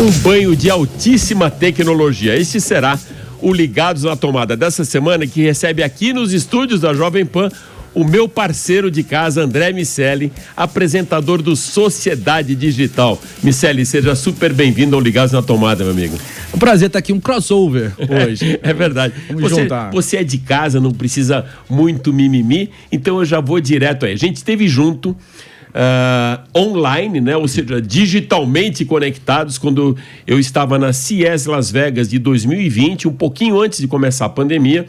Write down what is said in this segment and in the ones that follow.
Um banho de altíssima tecnologia. Este será o Ligados na Tomada dessa semana, que recebe aqui nos estúdios da Jovem Pan o meu parceiro de casa, André Miceli, apresentador do Sociedade Digital. Miceli, seja super bem-vindo ao Ligados na Tomada, meu amigo. É um prazer estar aqui, um crossover hoje. É verdade. Vamos juntar. Você é de casa, não precisa muito mimimi, então eu já vou direto aí. A gente esteve junto online, né? Ou seja, digitalmente conectados, quando eu estava na CES Las Vegas de 2020, um pouquinho antes de começar a pandemia.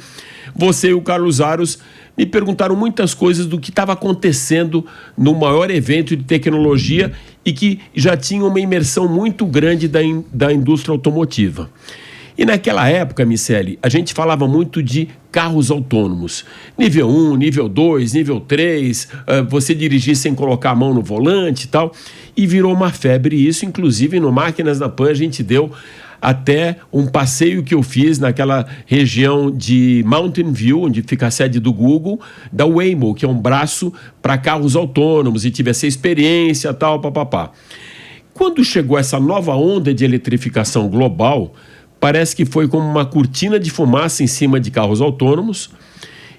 Você e o Carlos Aros me perguntaram muitas coisas do que estava acontecendo no maior evento de tecnologia e que já tinha uma imersão muito grande da indústria automotiva. E naquela época, Miceli, a gente falava muito de carros autônomos. Nível 1, nível 2, nível 3, você dirigir sem colocar a mão no volante e tal. E virou uma febre isso, inclusive no Máquinas da Pan a gente deu até um passeio que eu fiz naquela região de Mountain View, onde fica a sede do Google, da Waymo, que é um braço para carros autônomos, e tive essa experiência, tal, papapá. Quando chegou essa nova onda de eletrificação global, parece que foi como uma cortina de fumaça em cima de carros autônomos,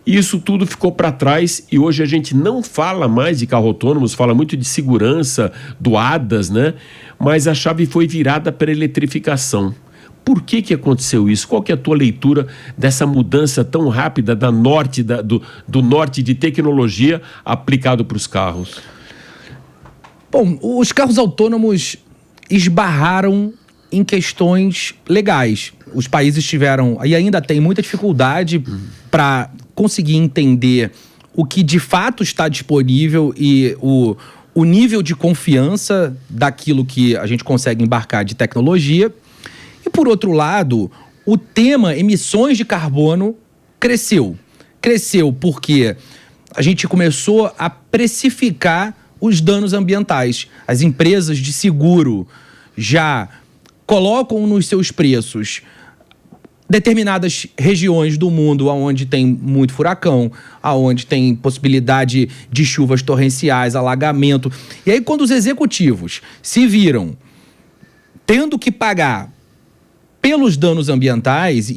e isso tudo ficou para trás, e hoje a gente não fala mais de carro autônomos, fala muito de segurança, do ADAS, né? Mas a chave foi virada para a eletrificação. Por que aconteceu isso? Qual que é a tua leitura dessa mudança tão rápida do norte de tecnologia aplicado para os carros? Bom, os carros autônomos esbarraram em questões legais. Os países tiveram, e ainda tem muita dificuldade para conseguir entender o que de fato está disponível e o nível de confiança daquilo que a gente consegue embarcar de tecnologia. E, por outro lado, o tema emissões de carbono cresceu. Cresceu porque a gente começou a precificar os danos ambientais. As empresas de seguro já colocam nos seus preços determinadas regiões do mundo onde tem muito furacão, onde tem possibilidade de chuvas torrenciais, alagamento. E aí, quando os executivos se viram tendo que pagar pelos danos ambientais,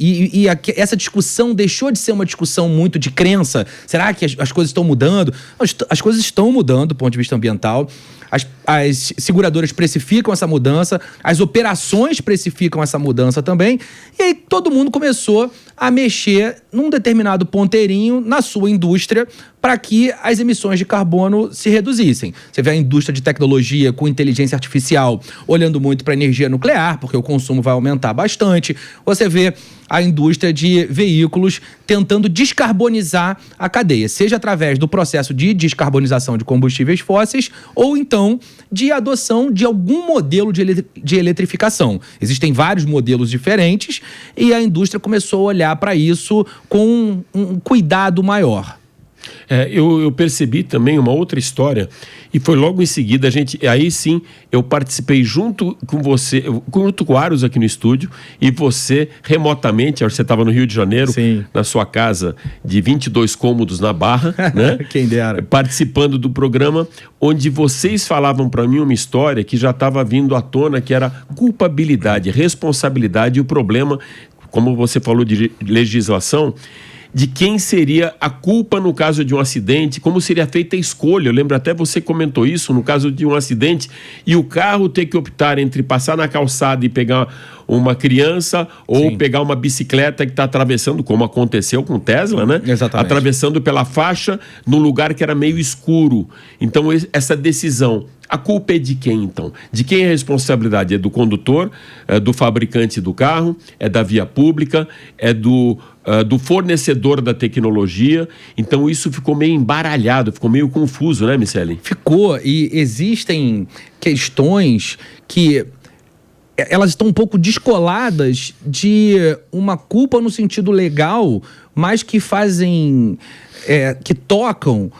essa discussão deixou de ser uma discussão muito de crença. Será que as coisas estão mudando? As coisas estão mudando do ponto de vista ambiental. As seguradoras precificam essa mudança, as operações precificam essa mudança também, e aí todo mundo começou a mexer num determinado ponteirinho na sua indústria para que as emissões de carbono se reduzissem. Você vê a indústria de tecnologia com inteligência artificial olhando muito para a energia nuclear, porque o consumo vai aumentar bastante. Você vê a indústria de veículos tentando descarbonizar a cadeia, seja através do processo de descarbonização de combustíveis fósseis ou então de adoção de algum modelo de eletrificação. Existem vários modelos diferentes e a indústria começou a olhar para isso com um cuidado maior. Eu percebi também uma outra história e foi logo em seguida, aí sim, eu participei junto com você, junto com o Aros aqui no estúdio e você remotamente, você estava no Rio de Janeiro, sim, na sua casa de 22 cômodos na Barra, né? Quem dera. Participando do programa, onde vocês falavam para mim uma história que já estava vindo à tona, que era culpabilidade, responsabilidade e o problema, como você falou de legislação, de quem seria a culpa no caso de um acidente, como seria feita a escolha. Eu lembro até você comentou isso, no caso de um acidente, e o carro ter que optar entre passar na calçada e pegar uma criança ou sim, pegar uma bicicleta que está atravessando, como aconteceu com o Tesla, né? Exatamente. Atravessando pela faixa num lugar que era meio escuro. Então, essa decisão, a culpa é de quem, então? De quem é a responsabilidade? É do condutor, é do fabricante do carro, é da via pública, é do fornecedor da tecnologia. Então isso ficou meio embaralhado, ficou meio confuso, né, Miceli? Ficou, e existem questões que elas estão um pouco descoladas de uma culpa no sentido legal, mas que fazem, que tocam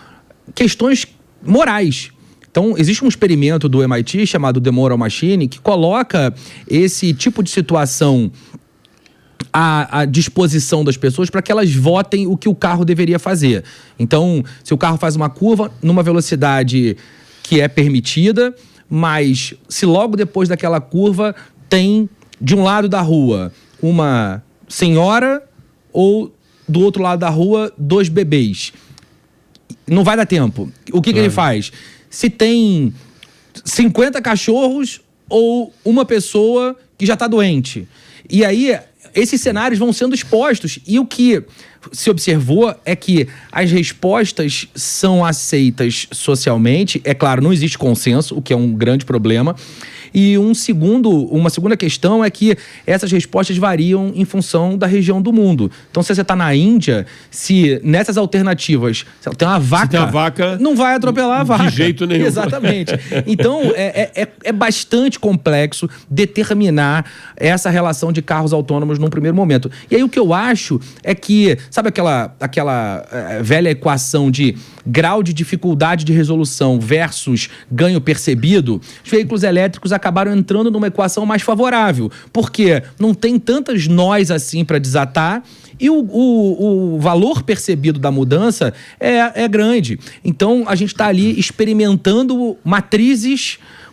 questões morais. Então, existe um experimento do MIT chamado The Moral Machine que coloca esse tipo de situação à disposição das pessoas para que elas votem o que o carro deveria fazer. Então, se o carro faz uma curva numa velocidade que é permitida, mas se logo depois daquela curva tem de um lado da rua uma senhora ou do outro lado da rua 2 bebês. Não vai dar tempo. O que ele faz? Se tem 50 cachorros ou uma pessoa que já está doente. E aí, esses cenários vão sendo expostos. E o que se observou é que as respostas são aceitas socialmente. É claro, não existe consenso, o que é um grande problema. E uma segunda questão é que essas respostas variam em função da região do mundo. Então, se você está na Índia, se nessas alternativas tem uma vaca, tem a vaca, não vai atropelar a vaca. De jeito nenhum. Exatamente. Então, é bastante complexo determinar essa relação de carros autônomos num primeiro momento. E aí, o que eu acho é que, sabe aquela velha equação de grau de dificuldade de resolução versus ganho percebido? Os veículos elétricos acabaram entrando numa equação mais favorável, porque não tem tantas nós assim para desatar e o valor percebido da mudança é grande. Então, a gente está ali experimentando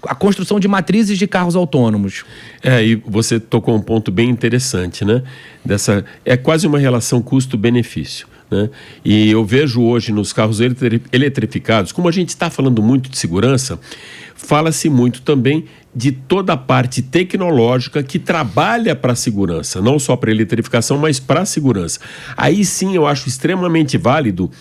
a construção de matrizes de carros autônomos. E você tocou um ponto bem interessante, né? É quase uma relação custo-benefício, né? E eu vejo hoje nos carros eletrificados, como a gente está falando muito de segurança, fala-se muito também de toda a parte tecnológica que trabalha para a segurança, não só para a eletrificação, mas para a segurança. Aí sim eu acho extremamente válido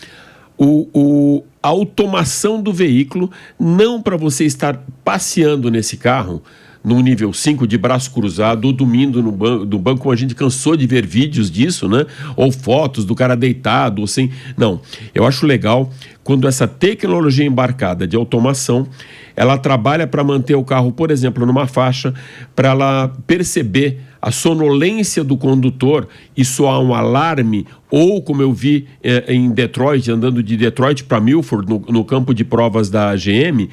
a automação do veículo, não para você estar passeando nesse carro num nível 5 de braço cruzado ou dormindo no banco, como a gente cansou de ver vídeos disso, né? Ou fotos do cara deitado, ou sem... Não, eu acho legal quando essa tecnologia embarcada de automação, ela trabalha para manter o carro, por exemplo, numa faixa, para ela perceber a sonolência do condutor e soar um alarme, ou como eu vi em Detroit, andando de Detroit para Milford, no campo de provas da GM,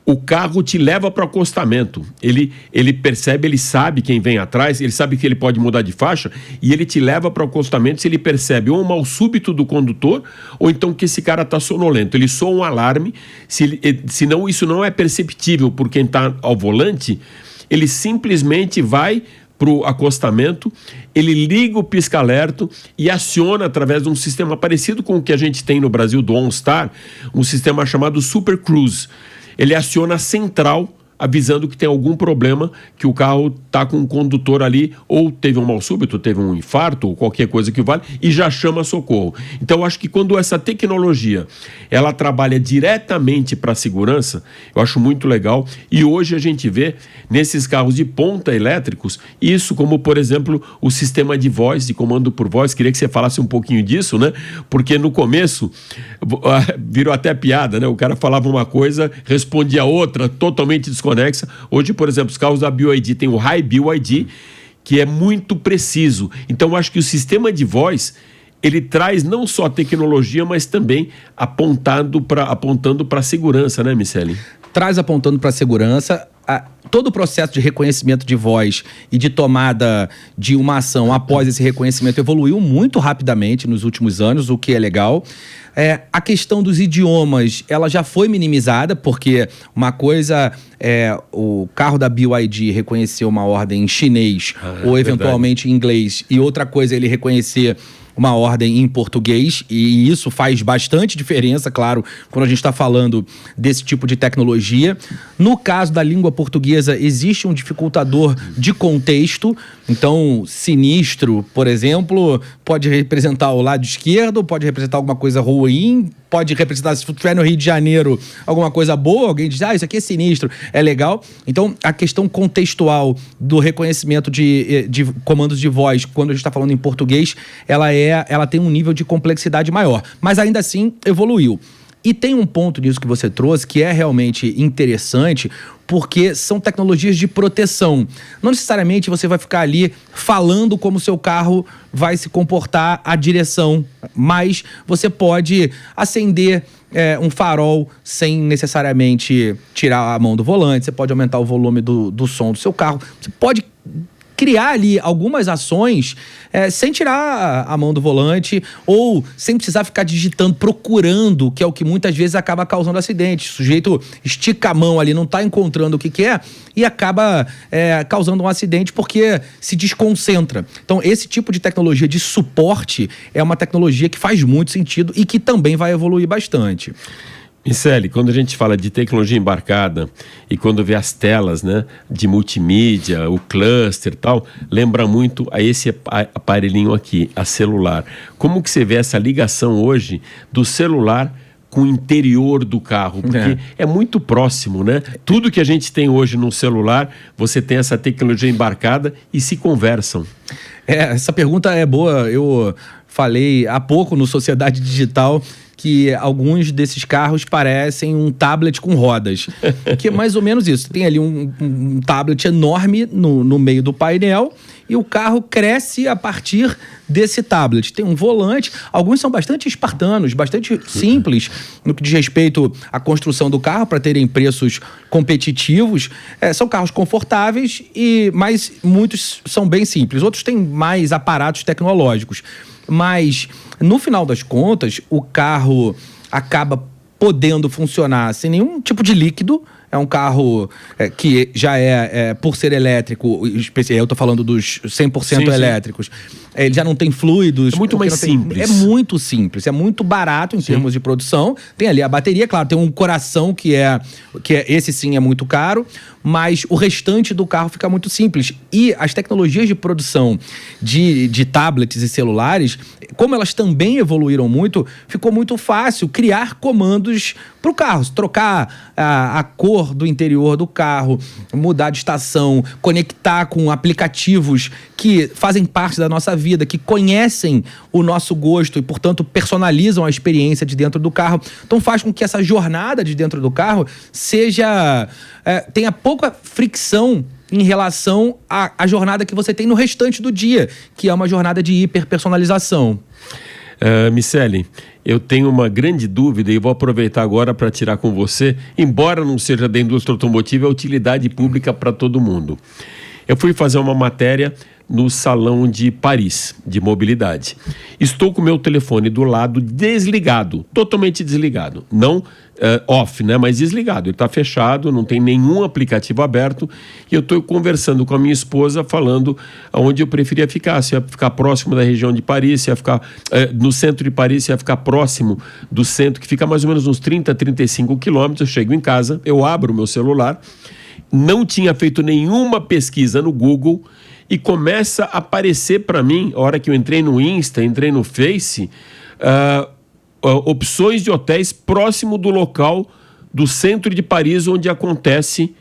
o carro te leva para o acostamento. Ele percebe, ele sabe quem vem atrás, ele sabe que ele pode mudar de faixa e ele te leva para o acostamento se ele percebe ou um mal súbito do condutor ou então que esse cara está sonolento. Ele soa um alarme, senão isso não é perceptível por quem está ao volante, ele simplesmente vai para o acostamento, ele liga o pisca-alerta e aciona através de um sistema parecido com o que a gente tem no Brasil do OnStar, um sistema chamado Super Cruise. Ele aciona a central avisando que tem algum problema, que o carro está com um condutor ali, ou teve um mal súbito, teve um infarto, ou qualquer coisa que vale, e já chama socorro. Então, eu acho que quando essa tecnologia, ela trabalha diretamente para a segurança, eu acho muito legal, e hoje a gente vê nesses carros de ponta elétricos, isso como, por exemplo, o sistema de voz, de comando por voz. Queria que você falasse um pouquinho disso, né? Porque no começo, virou até piada, né? O cara falava uma coisa, respondia outra, totalmente desconexa. Hoje, por exemplo, os carros da BYD tem o High BYD, que é muito preciso. Então, eu acho que o sistema de voz, ele traz não só tecnologia, mas também apontando para a segurança, né, Miceli? Traz apontando para a segurança. Todo o processo de reconhecimento de voz e de tomada de uma ação após esse reconhecimento evoluiu muito rapidamente nos últimos anos, o que é legal. A questão dos idiomas, ela já foi minimizada, porque uma coisa é o carro da BYD reconhecer uma ordem em chinês ou eventualmente em inglês, e outra coisa é ele reconhecer uma ordem em português, e isso faz bastante diferença, claro, quando a gente está falando desse tipo de tecnologia. No caso da língua portuguesa, existe um dificultador de contexto. Então, sinistro, por exemplo, pode representar o lado esquerdo, pode representar alguma coisa ruim, pode representar, se estiver no Rio de Janeiro, alguma coisa boa, alguém diz, isso aqui é sinistro, é legal. Então, a questão contextual do reconhecimento de comandos de voz, quando a gente está falando em português, ela tem um nível de complexidade maior, mas ainda assim evoluiu. E tem um ponto nisso que você trouxe que é realmente interessante, porque são tecnologias de proteção. Não necessariamente você vai ficar ali falando como o seu carro vai se comportar à direção, mas você pode acender um farol sem necessariamente tirar a mão do volante, você pode aumentar o volume do som do seu carro, você pode criar ali algumas ações sem tirar a mão do volante ou sem precisar ficar digitando, procurando, que é o que muitas vezes acaba causando acidente. O sujeito estica a mão ali, não está encontrando o que quer e acaba causando um acidente porque se desconcentra. Então, esse tipo de tecnologia de suporte é uma tecnologia que faz muito sentido e que também vai evoluir bastante. Miceli, quando a gente fala de tecnologia embarcada e quando vê as telas, né, de multimídia, o cluster e tal, lembra muito a esse aparelhinho aqui, a celular. Como que você vê essa ligação hoje do celular com o interior do carro? Porque é muito próximo, né? Tudo que a gente tem hoje no celular, você tem essa tecnologia embarcada e se conversam. Essa pergunta é boa. Eu falei há pouco no Sociedade Digital que alguns desses carros parecem um tablet com rodas. Que é mais ou menos isso. Tem ali um tablet enorme no meio do painel e o carro cresce a partir desse tablet. Tem um volante. Alguns são bastante espartanos, bastante simples no que diz respeito à construção do carro para terem preços competitivos. São carros confortáveis, mas muitos são bem simples. Outros têm mais aparatos tecnológicos. Mas, no final das contas, o carro acaba podendo funcionar sem nenhum tipo de líquido. É um carro que já por ser elétrico, eu estou falando dos 100% elétricos, ele já não tem fluidos. É muito mais simples. É muito simples, é muito barato em termos de produção. Tem ali a bateria, claro, tem um coração que esse sim é muito caro, mas o restante do carro fica muito simples. E as tecnologias de produção de tablets e celulares, como elas também evoluíram muito, ficou muito fácil criar comandos para o carro. Trocar a cor do interior do carro, mudar de estação, conectar com aplicativos que fazem parte da nossa vida, que conhecem o nosso gosto e, portanto, personalizam a experiência de dentro do carro. Então faz com que essa jornada de dentro do carro tenha pouca fricção em relação à jornada que você tem no restante do dia, que é uma jornada de hiperpersonalização. Miceli, eu tenho uma grande dúvida e vou aproveitar agora para tirar com você, embora não seja da indústria automotiva, é utilidade pública para todo mundo. Eu fui fazer uma matéria no Salão de Paris, de mobilidade. Estou com o meu telefone do lado desligado, totalmente desligado. Não off, né? Mas desligado. Ele está fechado, não tem nenhum aplicativo aberto. E eu estou conversando com a minha esposa, falando onde eu preferia ficar. Se ia ficar próximo da região de Paris, se ia ficar no centro de Paris, se ia ficar próximo do centro, que fica mais ou menos uns 30, 35 quilômetros. Eu chego em casa, eu abro o meu celular, não tinha feito nenhuma pesquisa no Google e começa a aparecer para mim, a hora que eu entrei no Insta, entrei no Face, opções de hotéis próximo do local do centro de Paris onde acontece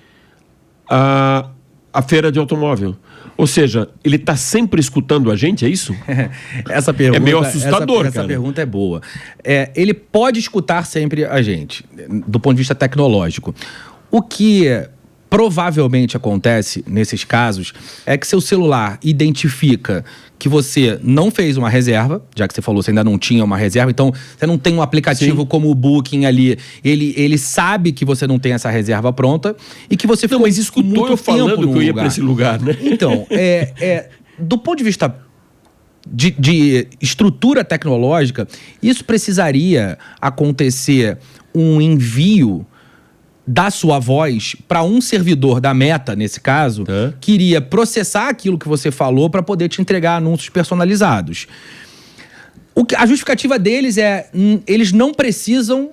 a feira de automóvel. Ou seja, ele está sempre escutando a gente, é isso? Essa pergunta, é meio assustador, essa pergunta é boa. Ele pode escutar sempre a gente, do ponto de vista tecnológico. O que provavelmente acontece nesses casos é que seu celular identifica que você não fez uma reserva, já que você falou que você ainda não tinha uma reserva, então você não tem um aplicativo como o Booking ali, ele sabe que você não tem essa reserva pronta e que você ficou mas escutou muito eu falando que eu ia para esse lugar, né? Então, do ponto de vista de estrutura tecnológica, isso precisaria acontecer um envio da sua voz para um servidor da Meta, nesse caso, que iria processar aquilo que você falou para poder te entregar anúncios personalizados. A justificativa deles eles não precisam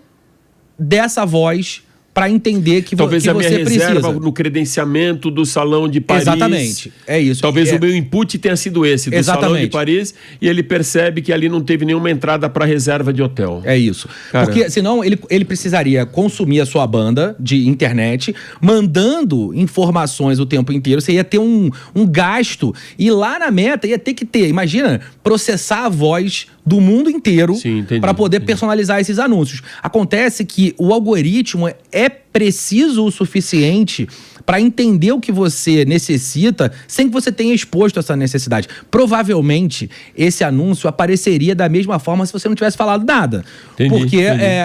dessa voz para entender que talvez que a minha você reserva precisa. No credenciamento do Salão de Paris. Exatamente, é isso. Talvez o meu input tenha sido esse, do Salão de Paris, e ele percebe que ali não teve nenhuma entrada para reserva de hotel. É isso. Porque senão ele precisaria consumir a sua banda de internet, mandando informações o tempo inteiro. Você ia ter um gasto, e lá na Meta ia ter que ter, imagina, processar a voz do mundo inteiro para poder personalizar esses anúncios. Acontece que o algoritmo é preciso o suficiente para entender o que você necessita sem que você tenha exposto essa necessidade. Provavelmente, esse anúncio apareceria da mesma forma se você não tivesse falado nada. Entendi.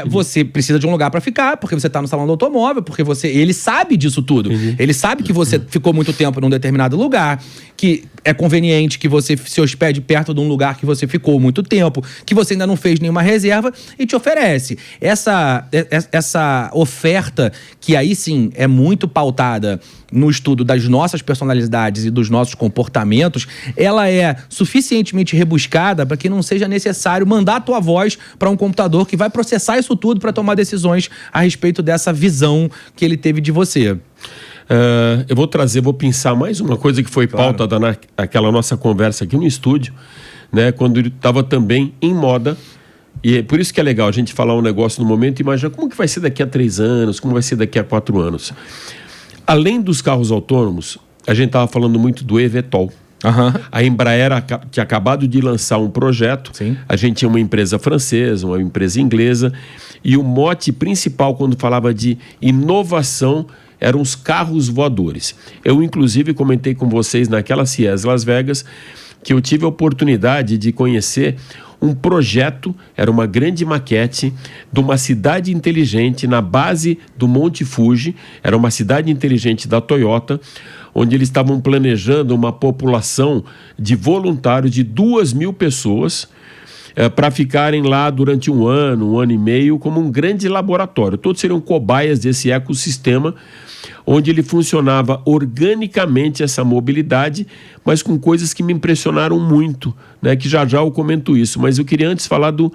Você precisa de um lugar para ficar, porque você está no salão do automóvel, porque ele sabe disso tudo. Ele sabe que você ficou muito tempo num determinado lugar, que é conveniente que você se hospede perto de um lugar que você ficou muito tempo, que você ainda não fez nenhuma reserva e te oferece. Essa oferta, que aí sim é muito pautada no estudo das nossas personalidades e dos nossos comportamentos, ela é suficientemente rebuscada para que não seja necessário mandar a tua voz para um computador que vai processar isso tudo para tomar decisões a respeito dessa visão que ele teve de você. Eu vou pensar mais uma coisa que foi pauta naquela nossa conversa aqui no estúdio, né, quando ele estava também em moda. E é por isso que é legal a gente falar um negócio no momento e imaginar como que vai ser daqui a 3 anos, como vai ser daqui a 4 anos. Além dos carros autônomos, a gente estava falando muito do eVTOL. A Embraer tinha acabado de lançar um projeto. Sim. A gente tinha uma empresa francesa, uma empresa inglesa, e o mote principal quando falava de inovação eram os carros voadores. Eu, inclusive, comentei com vocês naquela CES Las Vegas que eu tive a oportunidade de conhecer um projeto, era uma grande maquete de uma cidade inteligente na base do Monte Fuji. Era uma cidade inteligente da Toyota, onde eles estavam planejando uma população de voluntários de 2.000 pessoas para ficarem lá durante 1 ano e meio, como um grande laboratório. Todos seriam cobaias desse ecossistema, onde ele funcionava organicamente, essa mobilidade, mas com coisas que me impressionaram muito, né? Que já eu comento isso, mas eu queria antes falar do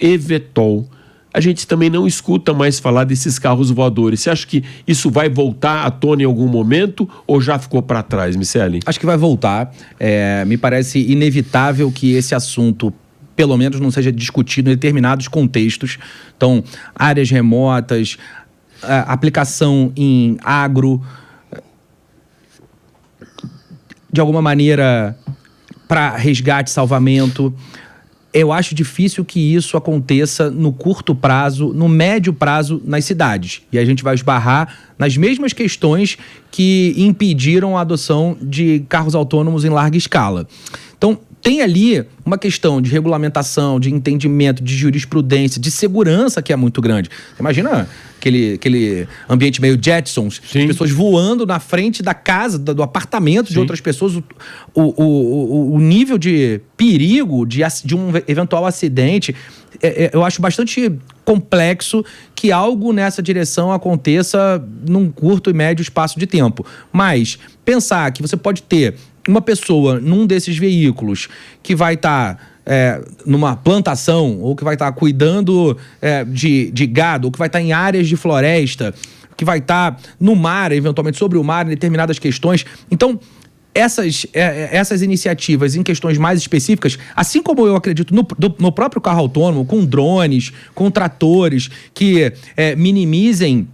eVTOL. A gente também não escuta mais falar desses carros voadores. Você acha que isso vai voltar à tona em algum momento ou já ficou para trás, Miceli? Acho que vai voltar. Me parece inevitável que esse assunto, pelo menos, não seja discutido em determinados contextos. Então, áreas remotas, aplicação em agro, de alguma maneira para resgate, salvamento. Eu acho difícil que isso aconteça no curto prazo, no médio prazo nas cidades. E a gente vai esbarrar nas mesmas questões que impediram a adoção de carros autônomos em larga escala. Então, tem ali uma questão de regulamentação, de entendimento, de jurisprudência, de segurança que é muito grande. Imagina aquele ambiente meio Jetsons, as pessoas voando na frente da casa, do apartamento de outras pessoas. O nível de perigo de um eventual acidente, eu acho bastante complexo que algo nessa direção aconteça num curto e médio espaço de tempo. Mas pensar que você pode ter uma pessoa num desses veículos que vai estar numa plantação, ou que vai estar cuidando de gado, ou que vai estar em áreas de floresta, que vai estar no mar, eventualmente sobre o mar, em determinadas questões. Então, essas iniciativas em questões mais específicas, assim como eu acredito no próprio carro autônomo, com drones, com tratores, que minimizem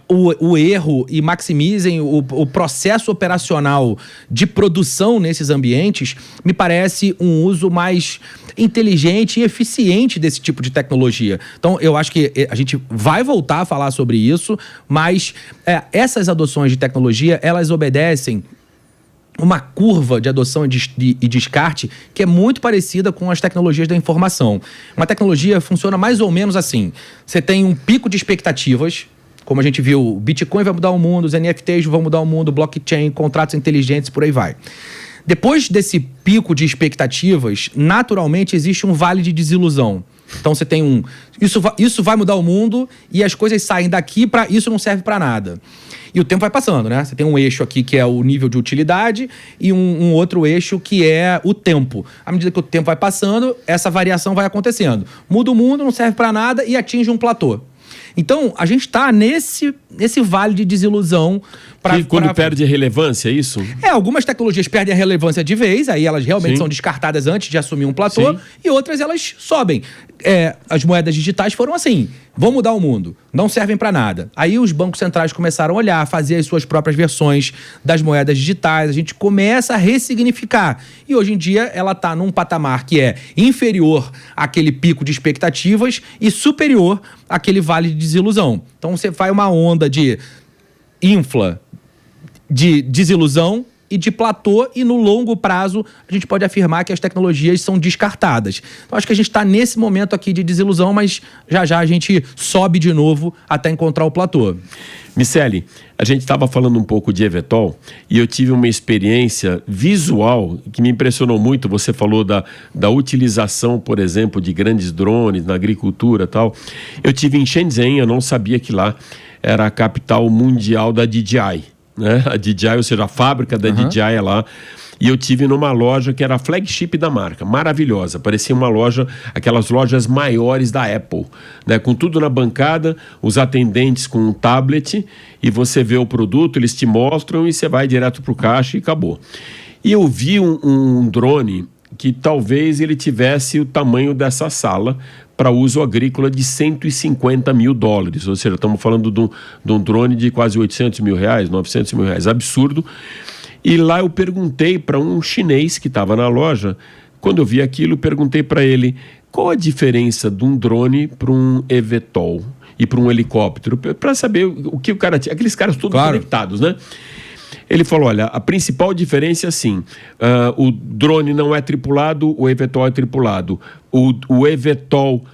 o erro e maximizem o processo operacional de produção nesses ambientes, me parece um uso mais inteligente e eficiente desse tipo de tecnologia. Então, eu acho que a gente vai voltar a falar sobre isso, mas essas adoções de tecnologia, elas obedecem uma curva de adoção e descarte que é muito parecida com as tecnologias da informação. Uma tecnologia funciona mais ou menos assim. Você tem um pico de expectativas. Como a gente viu, o Bitcoin vai mudar o mundo, os NFTs vão mudar o mundo, blockchain, contratos inteligentes, por aí vai. Depois desse pico de expectativas, naturalmente existe um vale de desilusão. Então você tem isso vai mudar o mundo e as coisas saem daqui para isso não serve para nada. E o tempo vai passando, né? Você tem um eixo aqui que é o nível de utilidade e um outro eixo que é o tempo. À medida que o tempo vai passando, essa variação vai acontecendo. Muda o mundo, não serve para nada e atinge um platô. Então, a gente está nesse vale de desilusão. Quando perde a relevância, é isso? Algumas tecnologias perdem a relevância de vez, aí elas realmente são descartadas antes de assumir um platô, e outras elas sobem. as moedas digitais foram assim, vão mudar o mundo, não servem para nada. Aí os bancos centrais começaram a olhar, fazer as suas próprias versões das moedas digitais, a gente começa a ressignificar. E hoje em dia ela está num patamar que é inferior àquele pico de expectativas e superior àquele vale de desilusão. Então você faz uma onda de de desilusão e de platô, e no longo prazo a gente pode afirmar que as tecnologias são descartadas. Então acho que a gente está nesse momento aqui de desilusão, mas já a gente sobe de novo até encontrar o platô. Miceli, a gente estava falando um pouco de eVTOL e eu tive uma experiência visual que me impressionou muito. Você falou da utilização, por exemplo, de grandes drones na agricultura e tal. Eu tive em Shenzhen, eu não sabia que lá era a capital mundial da DJI. Né? A DJI, ou seja, a fábrica da DJI é lá. E eu tive numa loja que era a flagship da marca, maravilhosa, parecia uma loja, aquelas lojas maiores da Apple, né? Com tudo na bancada, os atendentes com um tablet, e você vê o produto, eles te mostram e você vai direto pro caixa e acabou. E eu vi um drone que talvez ele tivesse o tamanho dessa sala para uso agrícola de $150 mil, ou seja, estamos falando de um drone de quase R$800 mil, R$900 mil, absurdo. E lá eu perguntei para um chinês que estava na loja, quando eu vi aquilo, perguntei para ele qual a diferença de um drone para um eVTOL e para um helicóptero, para saber o que o cara tinha, aqueles caras todos conectados, né? Ele falou, olha, a principal diferença é assim, o drone não é tripulado, o eVTOL é tripulado. O eVTOL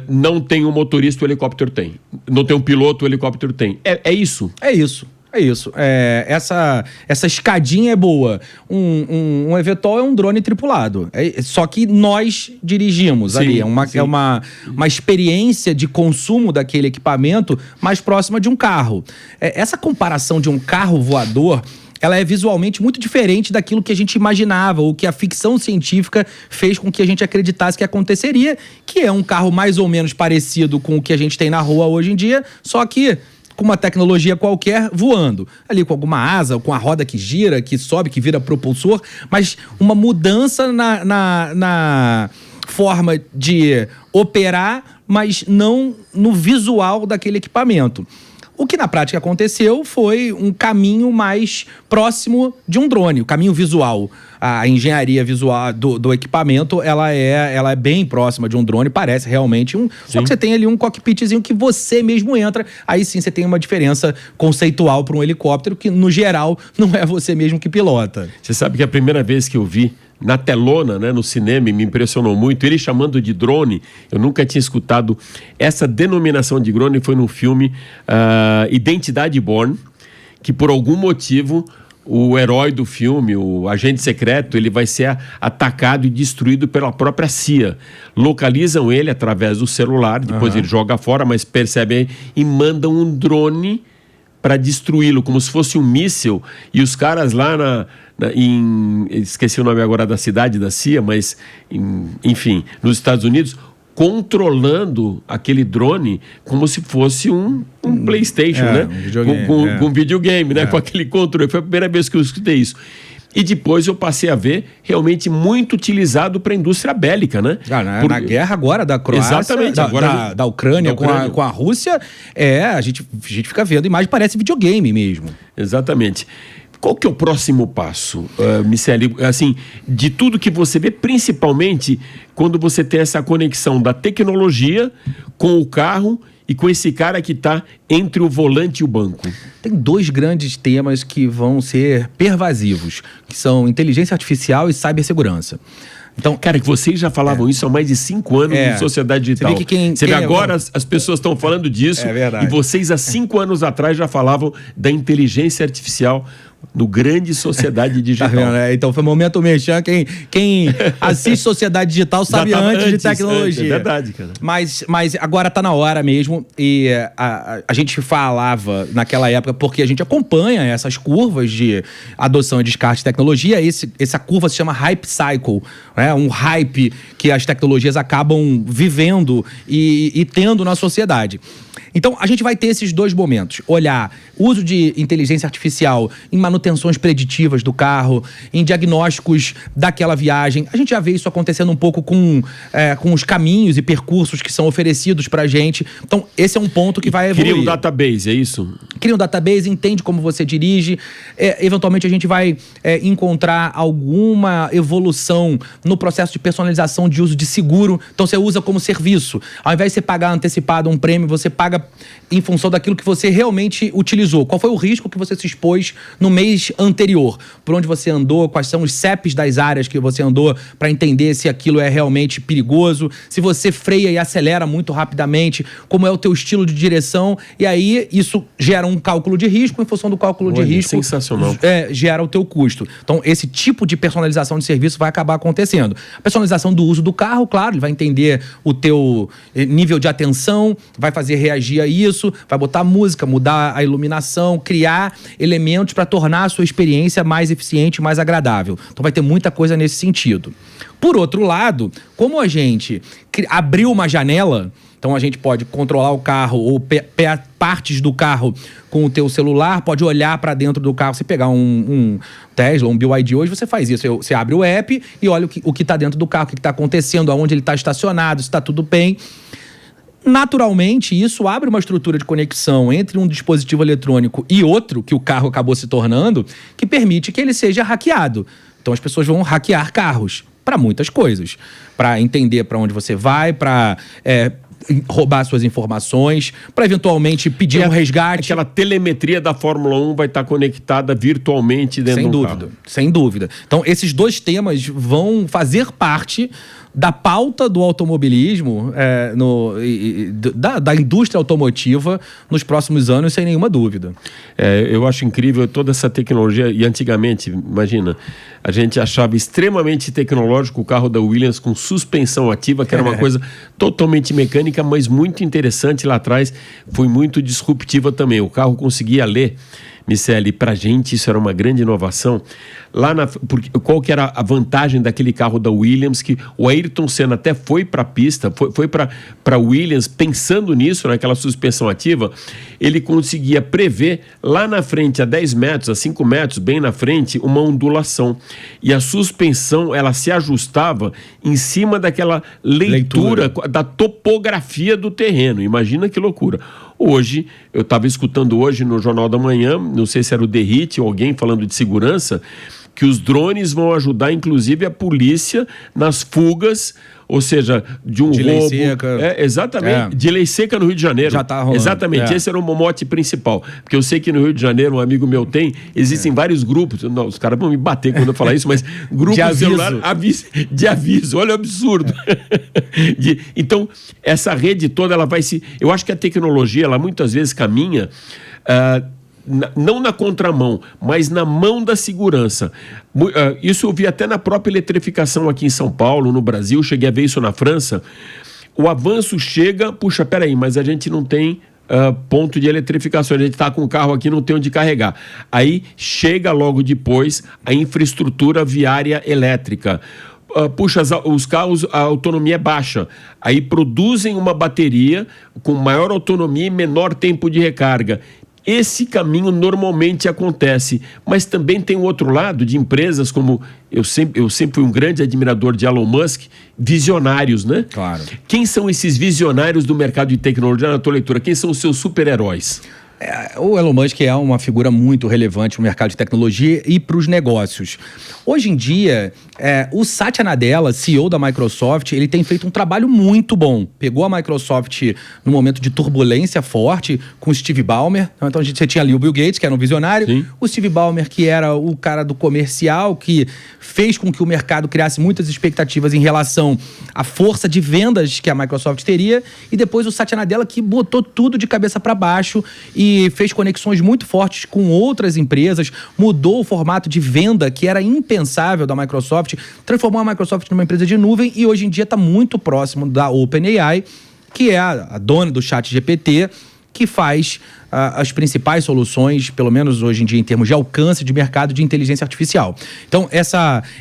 não tem um motorista, o helicóptero tem. Não tem um piloto, o helicóptero tem. É isso? É isso. É isso. Essa escadinha é boa. Um eVTOL é um drone tripulado. Só que nós dirigimos ali. É uma experiência de consumo daquele equipamento mais próxima de um carro. Essa comparação de um carro voador, ela é visualmente muito diferente daquilo que a gente imaginava, ou que a ficção científica fez com que a gente acreditasse que aconteceria, que é um carro mais ou menos parecido com o que a gente tem na rua hoje em dia, só que com uma tecnologia qualquer voando. Ali com alguma asa, com a roda que gira, que sobe, que vira propulsor, mas uma mudança na forma de operar, mas não no visual daquele equipamento. O que na prática aconteceu foi um caminho mais próximo de um drone, o caminho visual. A engenharia visual do equipamento, ela é bem próxima de um drone, parece realmente um... Só que você tem ali um cockpitzinho que você mesmo entra, aí sim você tem uma diferença conceitual para um helicóptero, que no geral não é você mesmo que pilota. Você sabe que a primeira vez que eu vi na telona, né, no cinema, me impressionou muito. Ele chamando de drone, eu nunca tinha escutado essa denominação de drone, foi no filme Identidade Bourne, que por algum motivo o herói do filme, o agente secreto, ele vai ser atacado e destruído pela própria CIA. Localizam ele através do celular, depois ele joga fora, mas percebem e mandam um drone para destruí-lo, como se fosse um míssil. E os caras lá esqueci o nome agora da cidade da CIA, mas enfim, nos Estados Unidos, controlando aquele drone como se fosse um PlayStation, né? Um videogame, com um videogame, né? Com aquele controle. Foi a primeira vez que eu escutei isso. E depois eu passei a ver realmente muito utilizado para a indústria bélica, né? Na guerra agora da Croácia, exatamente, da Ucrânia, com a Rússia, a gente fica vendo imagem, parece videogame mesmo. Exatamente. Qual que é o próximo passo, Miceli? Assim, de tudo que você vê, principalmente quando você tem essa conexão da tecnologia com o carro e com esse cara que está entre o volante e o banco. Tem dois grandes temas que vão ser pervasivos, que são inteligência artificial e cibersegurança. Então, cara, que vocês já falavam isso há mais de 5 anos em Sociedade Digital. Você vê agora as pessoas estão falando disso. É verdade. E vocês há 5 anos atrás já falavam da inteligência artificial no grande Sociedade Digital. Tá vendo, né? Então foi momento merchan. Quem assiste Sociedade Digital sabe antes de tecnologia. É verdade, cara. Mas agora tá na hora mesmo. E a gente falava naquela época, porque a gente acompanha essas curvas de adoção e descarte de tecnologia. Essa curva se chama Hype Cycle, né? Um hype que as tecnologias acabam vivendo e tendo na sociedade. Então, a gente vai ter esses dois momentos. Olhar o uso de inteligência artificial em uma manutenções preditivas do carro, em diagnósticos daquela viagem. A gente já vê isso acontecendo um pouco com os caminhos e percursos que são oferecidos pra gente. Então, esse é um ponto que vai evoluir. Cria um database, é isso? Cria um database, entende como você dirige. Eventualmente, a gente vai encontrar alguma evolução no processo de personalização de uso de seguro. Então, você usa como serviço. Ao invés de você pagar antecipado um prêmio, você paga em função daquilo que você realmente utilizou. Qual foi o risco que você se expôs no mês anterior? Por onde você andou? Quais são os CEPs das áreas que você andou para entender se aquilo é realmente perigoso? Se você freia e acelera muito rapidamente, como é o teu estilo de direção? E aí, isso gera um cálculo de risco. Em função do cálculo de risco, sensacional. Gera o teu custo. Então, esse tipo de personalização de serviço vai acabar acontecendo. A personalização do uso do carro, claro, ele vai entender o teu nível de atenção, vai fazer reagir a isso, vai botar música, mudar a iluminação, criar elementos para tornar a sua experiência mais eficiente, mais agradável. Então vai ter muita coisa nesse sentido. Por outro lado, como a gente abriu uma janela, então a gente pode controlar o carro ou partes do carro com o teu celular, pode olhar para dentro do carro. Você pegar um Tesla, um BYD hoje, você faz isso. Você abre o app e olha o que está dentro do carro, o que está acontecendo, aonde ele está estacionado, se está tudo bem. Naturalmente, isso abre uma estrutura de conexão entre um dispositivo eletrônico e outro, que o carro acabou se tornando, que permite que ele seja hackeado. Então as pessoas vão hackear carros para muitas coisas. Para entender para onde você vai, para roubar suas informações, para eventualmente pedir um resgate. Aquela telemetria da Fórmula 1 vai estar conectada virtualmente dentro do carro. Sem dúvida. Então, esses dois temas vão fazer parte da pauta do automobilismo, da indústria automotiva nos próximos anos, sem nenhuma dúvida. Eu acho incrível toda essa tecnologia. E antigamente, imagina, a gente achava extremamente tecnológico o carro da Williams com suspensão ativa, que era uma coisa totalmente mecânica, mas muito interessante lá atrás. Foi muito disruptiva também. O carro conseguia ler. Miceli, pra gente isso era uma grande inovação. Qual que era a vantagem daquele carro da Williams, que o Ayrton Senna até foi para a pista, foi para Williams pensando nisso, naquela suspensão ativa. Ele conseguia prever lá na frente, a 10 metros, a 5 metros, bem na frente, uma ondulação. E a suspensão, ela se ajustava em cima daquela leitura da topografia do terreno. Imagina que loucura. Hoje, eu estava escutando hoje no Jornal da Manhã, não sei se era o Derrite ou alguém falando de segurança, que os drones vão ajudar, inclusive, a polícia nas fugas, ou seja, de um roubo. Lei seca. Exatamente. De lei seca no Rio de Janeiro. Já tá rolando. Exatamente. Esse era o mote principal. Porque eu sei que no Rio de Janeiro, um amigo meu existem vários grupos. Não, os caras vão me bater quando eu falar isso, mas grupos de celular de aviso. Olha o absurdo. Então, essa rede toda, ela vai se... Eu acho que a tecnologia, ela muitas vezes caminha... não na contramão, mas na mão da segurança. Isso eu vi até na própria eletrificação aqui em São Paulo, no Brasil, cheguei a ver isso na França. O avanço chega, puxa, peraí, mas a gente não tem ponto de eletrificação, a gente está com o carro aqui, não tem onde carregar. Aí chega logo depois a infraestrutura viária elétrica. Puxa, os carros, a autonomia é baixa. Aí produzem uma bateria com maior autonomia e menor tempo de recarga. Esse caminho normalmente acontece, mas também tem o outro lado de empresas como... Eu sempre fui um grande admirador de Elon Musk, visionários, né? Claro. Quem são esses visionários do mercado de tecnologia, na tua leitura? Quem são os seus super-heróis? O Elon Musk é uma figura muito relevante no mercado de tecnologia e para os negócios. Hoje em dia, o Satya Nadella, CEO da Microsoft, ele tem feito um trabalho muito bom. Pegou a Microsoft num momento de turbulência forte com o Steve Ballmer. Então, você tinha ali o Bill Gates, que era um visionário. Sim. O Steve Ballmer, que era o cara do comercial, que fez com que o mercado criasse muitas expectativas em relação à força de vendas que a Microsoft teria. E depois o Satya Nadella, que botou tudo de cabeça para baixo e fez conexões muito fortes com outras empresas, mudou o formato de venda que era impensável da Microsoft, transformou a Microsoft numa empresa de nuvem e hoje em dia está muito próximo da OpenAI, que é a dona do ChatGPT, que faz as principais soluções, pelo menos hoje em dia, em termos de alcance de mercado de inteligência artificial. Então,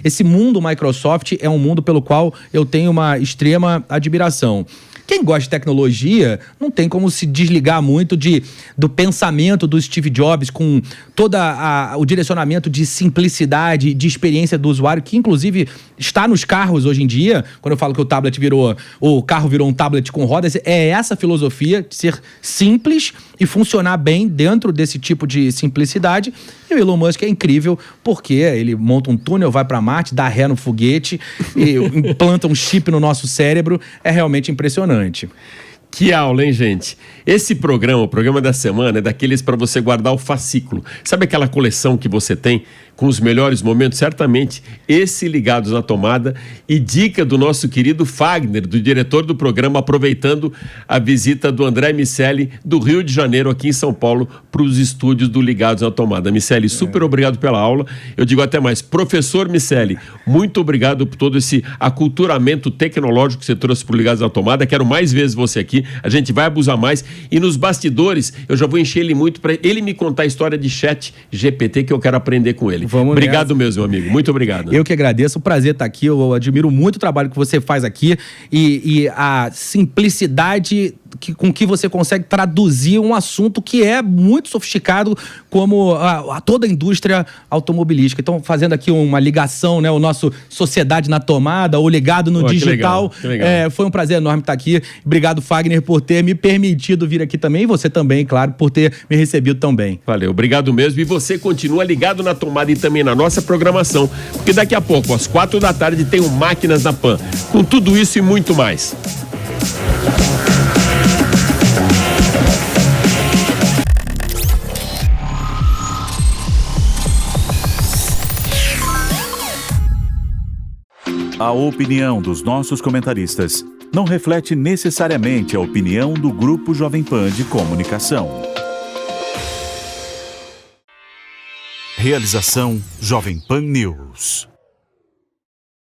esse mundo Microsoft é um mundo pelo qual eu tenho uma extrema admiração. Quem gosta de tecnologia não tem como se desligar muito do pensamento do Steve Jobs, com todo o direcionamento de simplicidade, de experiência do usuário, que inclusive está nos carros hoje em dia. Quando eu falo que o carro virou um tablet com rodas, é essa filosofia de ser simples e funcionar bem dentro desse tipo de simplicidade. E o Elon Musk é incrível porque ele monta um túnel, vai para Marte, dá ré no foguete, e implanta um chip no nosso cérebro. É realmente impressionante. Que aula, hein, gente? Esse programa, o programa da semana, é daqueles para você guardar o fascículo. Sabe aquela coleção que você tem com os melhores momentos? Certamente, esse Ligados na Tomada, e dica do nosso querido Fagner, do diretor do programa, aproveitando a visita do André Miceli, do Rio de Janeiro, aqui em São Paulo, para os estúdios do Ligados na Tomada. Miceli, super obrigado pela aula. Eu digo até mais, professor Miceli, muito obrigado por todo esse aculturamento tecnológico que você trouxe para o Ligados na Tomada. Quero mais vezes você aqui. A gente vai abusar mais. E nos bastidores, eu já vou encher ele muito para ele me contar a história de Chat GPT, que eu quero aprender com ele. Obrigado mesmo, amigo. Muito obrigado. Eu que agradeço. O prazer estar aqui. Eu admiro muito o trabalho que você faz aqui e a simplicidade com que você consegue traduzir um assunto que é muito sofisticado, como toda a indústria automobilística. Então, fazendo aqui uma ligação, né? O nosso Sociedade na Tomada, o Ligado no Digital. Que legal. Foi um prazer enorme estar aqui. Obrigado, Fagner, por ter me permitido vir aqui também. E você também, claro, por ter me recebido tão bem. Valeu, obrigado mesmo. E você continua ligado na Tomada e também na nossa programação, porque daqui a pouco, às 4 da tarde, tem o Máquinas na Pan. Com tudo isso e muito mais. A opinião dos nossos comentaristas não reflete necessariamente a opinião do Grupo Jovem Pan de Comunicação. Realização Jovem Pan News.